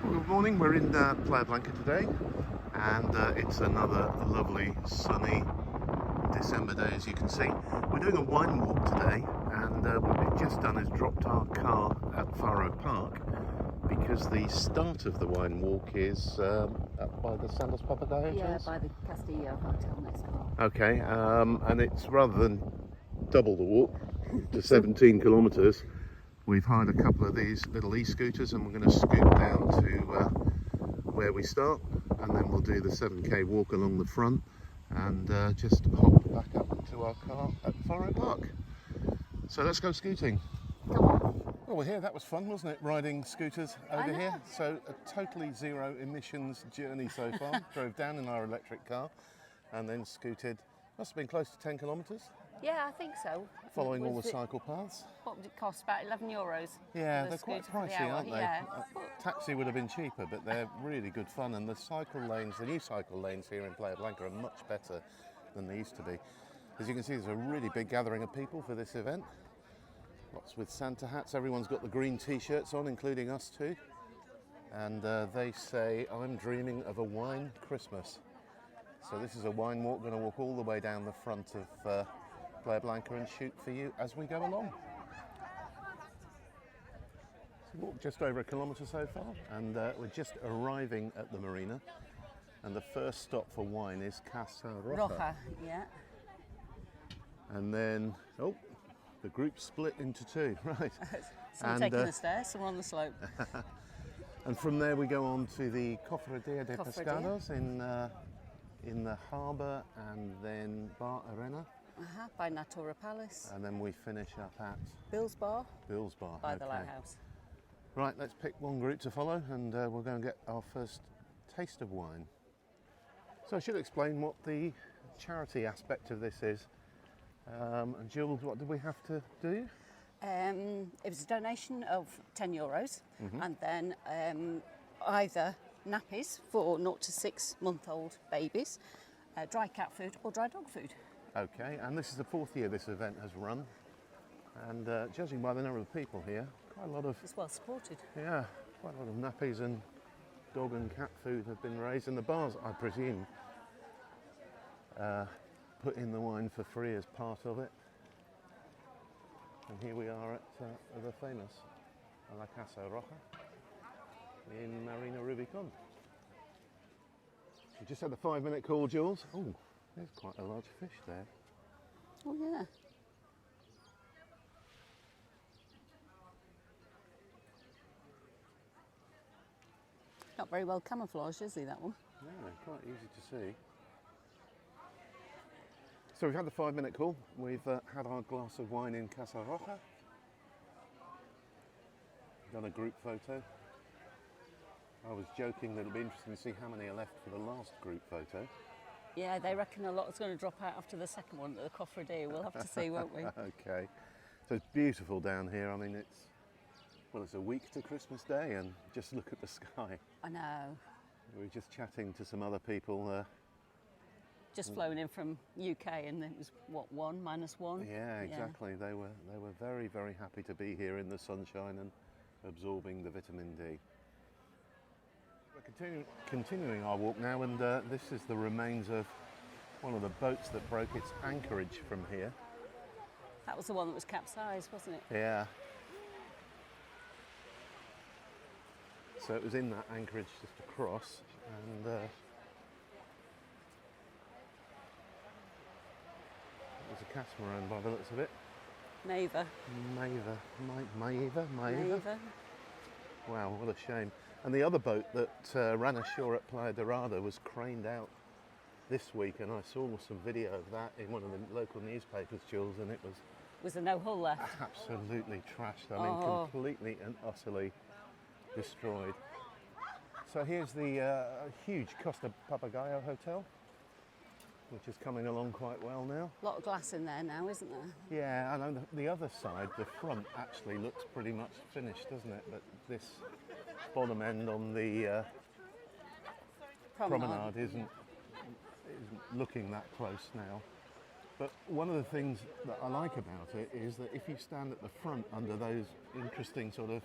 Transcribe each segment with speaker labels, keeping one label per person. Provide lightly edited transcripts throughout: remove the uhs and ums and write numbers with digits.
Speaker 1: Well, good morning. We're in Playa Blanca today, and it's another lovely sunny December day, as you can see. We're doing a wine walk today, and what we've just done is dropped our car at Faro Park because the start of the wine walk is up by the Santos Papagayo.
Speaker 2: Yeah, by the Castillo Hotel next door.
Speaker 1: Okay, and it's rather than double the walk to 17 kilometres. We've hired a couple of these little e-scooters and we're going to scoot down to where we start, and then we'll do the 7k walk along the front and just hop back up into our car at Faro Park. So let's go scooting.
Speaker 2: Come on.
Speaker 1: Well, we're here. That was fun, wasn't it? Riding scooters over here. So a totally zero emissions journey so far. Drove down in our electric car and then scooted. Must have been close to 10 kilometres.
Speaker 2: Yeah, I think so.
Speaker 1: Following all the cycle paths.
Speaker 2: What would it cost? About €11?
Speaker 1: Yeah, they're quite pricey, aren't they?
Speaker 2: Yeah.
Speaker 1: Taxi would have been cheaper, but they're really good fun. And the cycle lanes, the new cycle lanes here in Playa Blanca are much better than they used to be. As you can see, there's a really big gathering of people for this event. Lots with Santa hats. Everyone's got the green t-shirts on, including us too. And they say, "I'm dreaming of a wine Christmas." So this is a wine walk. Going to walk all the way down the front of Playa Blanca and shoot for you as we go along. So walked just over a kilometre so far, and we're just arriving at the marina. And the first stop for wine is Casa Roja.
Speaker 2: Yeah.
Speaker 1: And then, oh, the group split into two, right?
Speaker 2: Some taking the stairs, some on the slope.
Speaker 1: And from there we go on to the Cofradía de
Speaker 2: Cofradía.
Speaker 1: Pescados in the harbour, and then Bar Arena.
Speaker 2: By Natura Palace.
Speaker 1: And then we finish up at
Speaker 2: Bill's Bar.
Speaker 1: Bill's Bar.
Speaker 2: By the lighthouse.
Speaker 1: Right, let's pick one group to follow, and we'll go and get our first taste of wine. So I should explain what the charity aspect of this is. And Jules, what did we have to do?
Speaker 2: It was a donation of €10, and then either nappies for 0 to 6 month old babies, dry cat food or dry dog food.
Speaker 1: Okay, and this is the 4th year this event has run, and judging by the number of people here, quite a lot of...
Speaker 2: It's well supported.
Speaker 1: Yeah, quite a lot of nappies and dog and cat food have been raised, and the bars, I presume, put in the wine for free as part of it. And here we are at the famous La Casa Roja in Marina Rubicon. We just had the 5-minute call, Jules. Oh, there's quite a large fish there.
Speaker 2: Oh yeah. Not very well camouflaged, is he, that one?
Speaker 1: No, quite easy to see. So we've had the 5-minute call. We've had our glass of wine in Casa Roja. Done a group photo. I was joking that it'd be interesting to see how many are left for the last group photo.
Speaker 2: Yeah, they reckon a lot is going to drop out after the second one at the Cofradía. We'll have to see, won't we?
Speaker 1: Okay. So it's beautiful down here. I mean, it's a week to Christmas Day, and just look at the sky.
Speaker 2: I know.
Speaker 1: We were just chatting to some other people.
Speaker 2: Just flown in from UK, and it was what, -1?
Speaker 1: Yeah, exactly. Yeah. They were very, very happy to be here in the sunshine and absorbing the vitamin D. We're continuing our walk now, and this is the remains of one of the boats that broke its anchorage from here.
Speaker 2: That was the one that was capsized, wasn't it?
Speaker 1: Yeah. So it was in that anchorage just across, and there's a catamaran by the looks of it.
Speaker 2: Maeva.
Speaker 1: Wow, what a shame. And the other boat that ran ashore at Playa Dorada was craned out this week, and I saw some video of that in one of the local newspapers, Jules, and it was...
Speaker 2: Was there no hull left?
Speaker 1: Absolutely trashed. I mean, completely and utterly destroyed. So here's the huge Costa Papagayo Hotel, which is coming along quite well now.
Speaker 2: A lot of glass in there now, isn't there?
Speaker 1: Yeah, I know the other side, the front, actually looks pretty much finished, doesn't it? But this bottom end on the promenade isn't looking that close now. But one of the things that I like about it is that if you stand at the front under those interesting sort of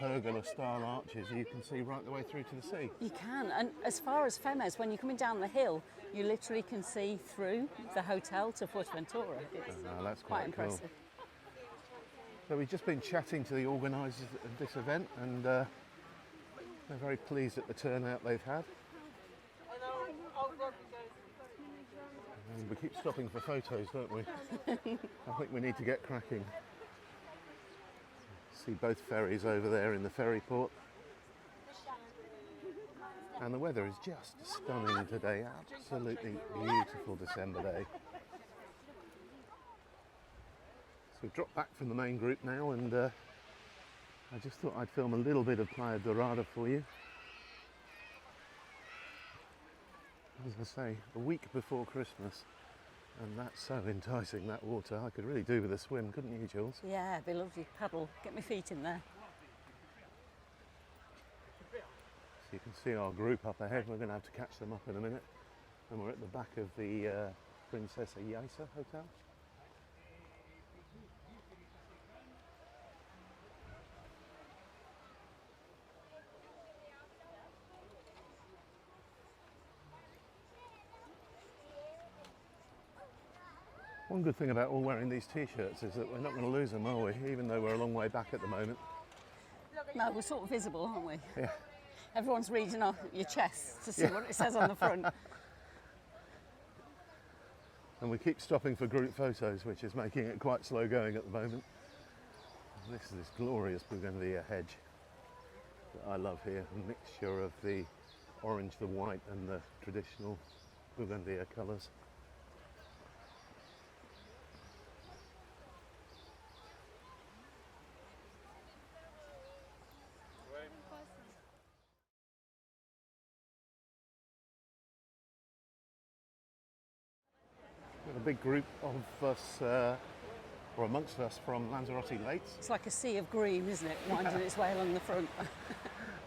Speaker 1: pergola-style arches you can see right the way through to the sea.
Speaker 2: You can, and as far as Femmes, when you're coming down the hill, you literally can see through the hotel to Fuerteventura. It's
Speaker 1: That's
Speaker 2: quite
Speaker 1: quite
Speaker 2: impressive.
Speaker 1: cool. So we've just been chatting to the organisers of this event, and they're very pleased at the turnout they've had. And we keep stopping for photos, don't we? I think we need to get cracking. See both ferries over there in the ferry port. And the weather is just stunning today, absolutely beautiful December day. So we've dropped back from the main group now, and I just thought I'd film a little bit of Playa Dorada for you. As I say, a week before Christmas, and that's so enticing, that water. I could really do with a swim, couldn't you, Jules?
Speaker 2: Yeah, it'd be lovely. Paddle, get my feet in there.
Speaker 1: So you can see our group up ahead. We're going to have to catch them up in a minute. And we're at the back of the Princesa Yaiza Hotel. One good thing about all wearing these t-shirts is that we're not going to lose them, are we? Even though we're a long way back at the moment.
Speaker 2: No, we're sort of visible, aren't we?
Speaker 1: Yeah.
Speaker 2: Everyone's reading off your chest to see what it says on the front.
Speaker 1: And we keep stopping for group photos, which is making it quite slow going at the moment. And this is this glorious bougainvillea hedge that I love here. A mixture of the orange, the white and the traditional bougainvillea colours. A big group of us, or amongst us, from Lanzarote Lakes.
Speaker 2: It's like a sea of green, isn't it, winding its way along the front.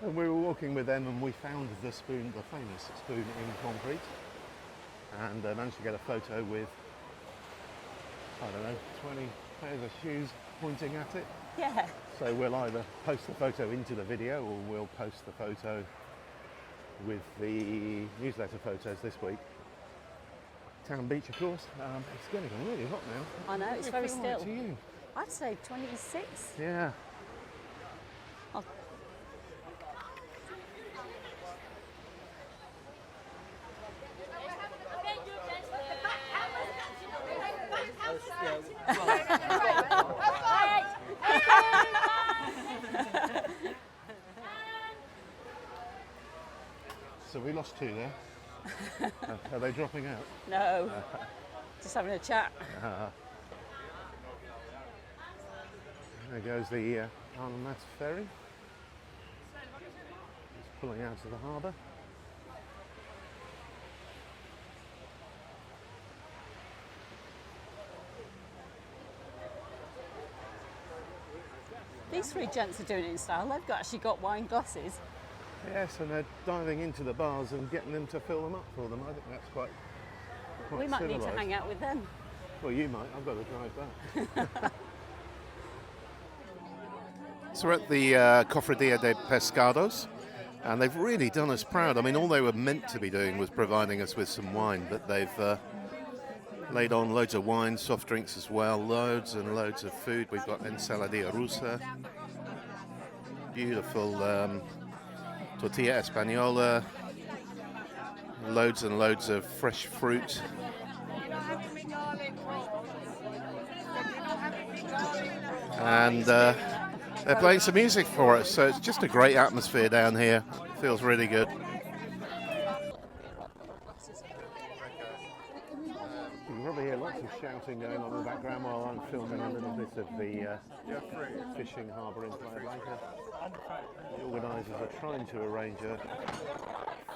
Speaker 1: And we were walking with them and we found the spoon, the famous spoon in concrete, and managed to get a photo with, I don't know, 20 pairs of shoes pointing at it.
Speaker 2: Yeah.
Speaker 1: So we'll either post the photo into the video or we'll post the photo with the newsletter photos this week. Town beach, of course. It's getting really hot now.
Speaker 2: I know, it's very still.
Speaker 1: To you?
Speaker 2: I'd say 26.
Speaker 1: Yeah.
Speaker 2: Oh.
Speaker 1: So we lost two there. Are they dropping out?
Speaker 2: No, just having a chat.
Speaker 1: There goes the Almas ferry. It's pulling out of the harbour.
Speaker 2: These three gents are doing it in style. They've actually got wine glasses.
Speaker 1: Yes, and they're diving into the bars and getting them to fill them up for them. I think that's quite
Speaker 2: We might need to
Speaker 1: civilised.
Speaker 2: hang out with them.
Speaker 1: Well, you might. I've got to drive back. So we're at the Cofradía de Pescados, and they've really done us proud. I mean, all they were meant to be doing was providing us with some wine, but they've laid on loads of wine, soft drinks as well, loads and loads of food. We've got ensaladilla rusa, beautiful tortilla española, loads and loads of fresh fruit. And they're playing some music for us, so it's just a great atmosphere down here. Feels really good. You can probably hear lots of shouting going on in the background while I'm filming a little bit of the fishing harbour in Playa Blanca. The organisers are trying to arrange a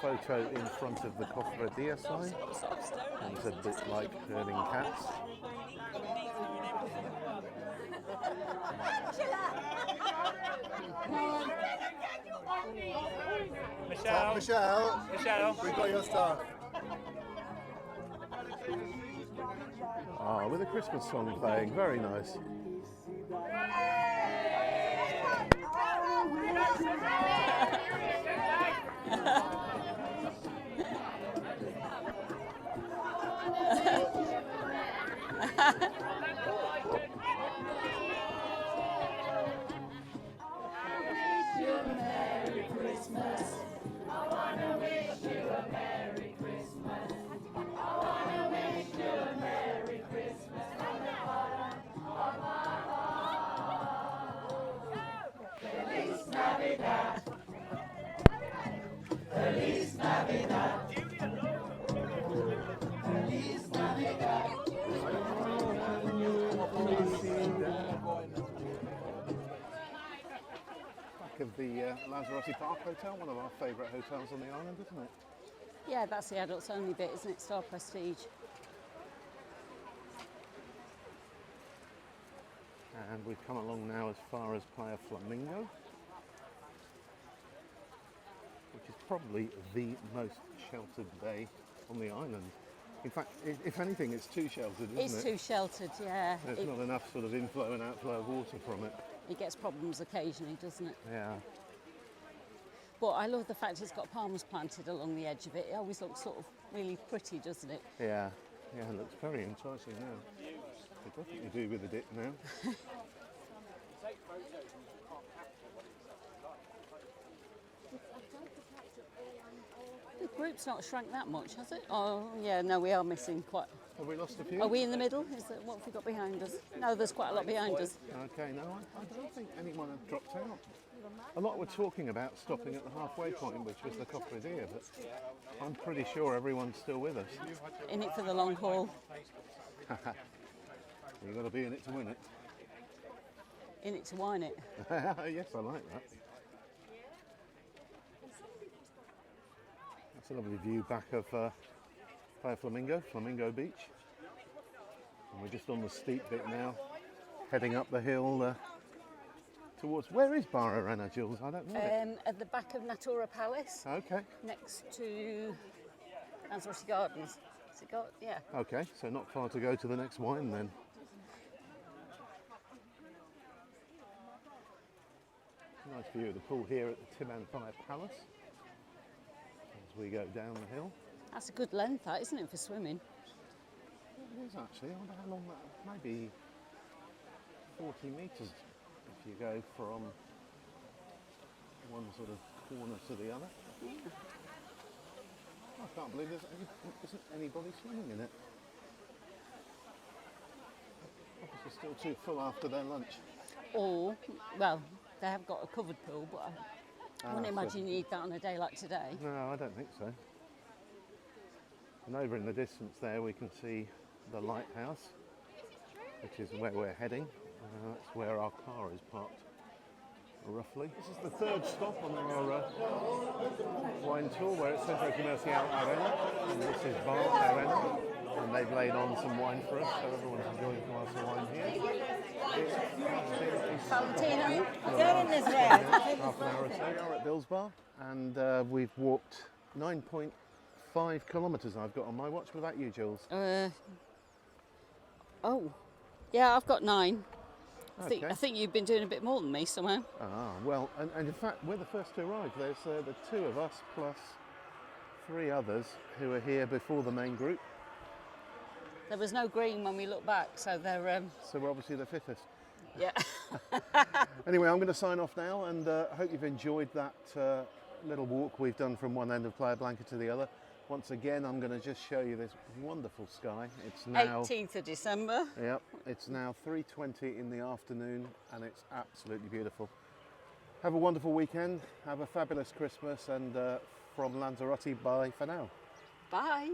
Speaker 1: photo in front of the Cofradía sign. It's a bit like herding cats.
Speaker 3: Michelle, we got your stuff.
Speaker 1: With a Christmas song playing, very nice. Back of the Lanzarote Park Hotel, one of our favourite hotels on the island, isn't it?
Speaker 2: Yeah, that's the adults only bit, isn't it? Star Prestige.
Speaker 1: And we've come along now as far as Playa Flamingo, which is probably the most sheltered bay on the island. In fact, if anything, it's too sheltered, isn't it?
Speaker 2: It's too sheltered, yeah.
Speaker 1: There's not enough sort of inflow and outflow of water from it.
Speaker 2: It gets problems occasionally, doesn't it?
Speaker 1: Yeah.
Speaker 2: But I love the fact it's got palms planted along the edge of it. It always looks sort of really pretty, doesn't it?
Speaker 1: Yeah. Yeah, it looks very enticing now. It definitely do with a dip now.
Speaker 2: The group's not shrunk that much, has it? Oh, yeah, no, we are missing quite...
Speaker 1: Have we lost a few?
Speaker 2: Are we in the middle? What have we got behind us? No, there's quite a lot behind us.
Speaker 1: Okay, no, I don't think anyone had dropped out. A lot were talking about stopping at the halfway point, which was the Cofradía, but I'm pretty sure everyone's still with us.
Speaker 2: In it for the long haul.
Speaker 1: You've got to be in it to win it.
Speaker 2: In it to wine it.
Speaker 1: Yes, I like that. That's a lovely view back of Playa Flamingo, Flamingo Beach. And we're just on the steep bit now, heading up the hill towards... Where is Barra Arena, Jules? I don't know.
Speaker 2: At the back of Natura Palace,
Speaker 1: Okay.
Speaker 2: next to Lanzarote Gardens. Has it got? Yeah.
Speaker 1: Okay, so not far to go to the next wine then. Nice view of the pool here at the Fire Palace as we go down the hill.
Speaker 2: That's a good length, that, isn't it, for swimming?
Speaker 1: It is actually. I wonder how long that... Maybe 40 metres if you go from one sort of corner to the other.
Speaker 2: Yeah.
Speaker 1: I can't believe isn't anybody swimming in it. Obviously still too full after their lunch.
Speaker 2: Or, well, they have got a covered pool, but I wouldn't imagine you need that on a day like today.
Speaker 1: No, I don't think so. And over in the distance there we can see the lighthouse, which is where we're heading. That's where our car is parked, roughly. This is the third stop on our wine tour, where it's Centro Comercial Arena, and this is Bar Arena, and they've laid on some wine for us, so everyone's enjoying a glass of wine here.
Speaker 2: Valentina,
Speaker 3: They're in this way.
Speaker 1: Half an hour or so. We are at Bill's Bar, and we've walked 9.5 kilometres I've got on my watch. What about you, Jules?
Speaker 2: Oh, yeah, I've got 9.
Speaker 1: Okay.
Speaker 2: I think you've been doing a bit more than me somehow.
Speaker 1: Ah, well, and in fact, we're the first to arrive. There's the 2 of us plus 3 others who are here before the main group.
Speaker 2: There was no green when we looked back, so they're...
Speaker 1: So we're obviously the fittest.
Speaker 2: Yeah.
Speaker 1: Anyway, I'm going to sign off now, and I hope you've enjoyed that little walk we've done from one end of Playa Blanca to the other. Once again, I'm going to just show you this wonderful sky. It's now
Speaker 2: 18th of December.
Speaker 1: Yep, it's now 3:20 in the afternoon, and it's absolutely beautiful. Have a wonderful weekend. Have a fabulous Christmas, and from Lanzarote, bye for now.
Speaker 2: Bye.